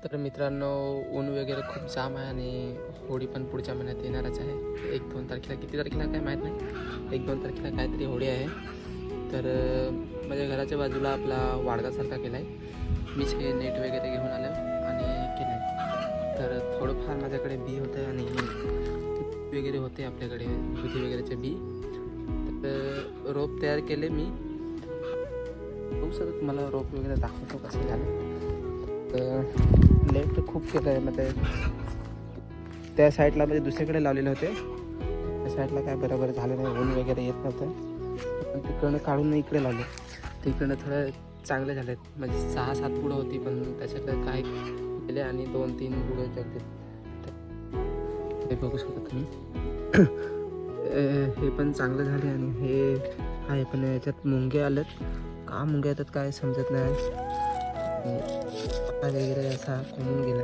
तर मित्रांनो, ऊन वगैरे खूप जाम आहे आणि होळी पण पुढच्या महिन्यात येणारच आहे. 1-2 तारखेला, किती तारखेला काय माहीत नाही, 1-2 तारखेला काहीतरी होळी आहे. तर माझ्या घराच्या बाजूला आपला वाडगासारखा केला आहे. मीच हे नेट वगैरे घेऊन आलो आणि केलं आहे. तर थोडंफार माझ्याकडे बी होतं आणि वगैरे होते आपल्याकडे दुधी वगैरेचे बी. तर रोप तयार केले मी. खूप सर तुम्हाला रोप वगैरे दाखवतो कसं झालं. तर लेट खूप केलं आहे. म्हणजे त्या साईडला म्हणजे दुसरीकडे लावलेले होते, त्या साईडला काय बरोबर झालं नाही, ऊन वगैरे येत नव्हतं. पण तिकडनं काढून इकडे लावले. तिकडनं थोडं चांगले झाले. म्हणजे 6-7 बुडं होती, पण त्याच्यातलं काय केले आणि 2-3 बुडं जगले. हे बघू शकता तुम्ही. हे पण चांगलं झाले आणि हे आहे, पण याच्यात मुंगे आलेत. का मुंगे येतात काय समजत नाही. वगैरे असा कोंबून गेला.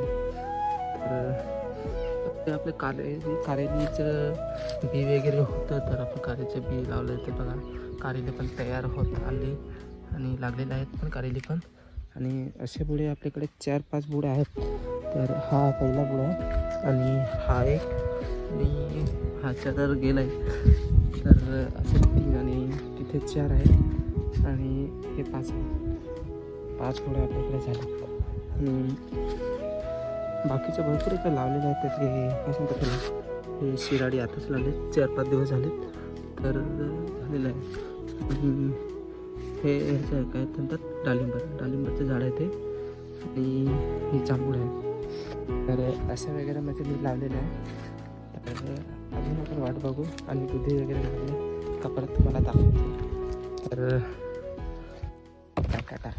तर ते आपलं कारेलीचं बी वगैरे होतं, तर आपण कारेचं बी लावलं. ते बघा, कारेली पण तयार होत आले आणि लागलेले आहेत पण कारेली पण. आणि असे बुडे आपल्याकडे 4-5 बुडे आहेत. तर हा पहिला बुडा आहे आणि हा एक आणि हाच्या तर गेला आहे. तर असे 3 आणि तिथे 4 आहेत आणि हे 5 आहे. 5 बुडे आपल्याकडे झाले आणि बाकीचे भरपूर इकडे लावलेले आहेत. त्यातले काय सांगतात त्याला, हे शिराडी आताच लावले, 4-5 दिवस झाले तर झालेलं आहे. आणि हे ह्याचं काय म्हणतात, डाळिंबाचं झाड आहे ते आणि हे जांभूळ आहे. तर असं वगैरे म्हणजे मी लावलेलं आहे. तर अजून आपण वाट बघू आणि दुधी वगैरे लागले का परत तुम्हाला दाखवतो. तर टाटा.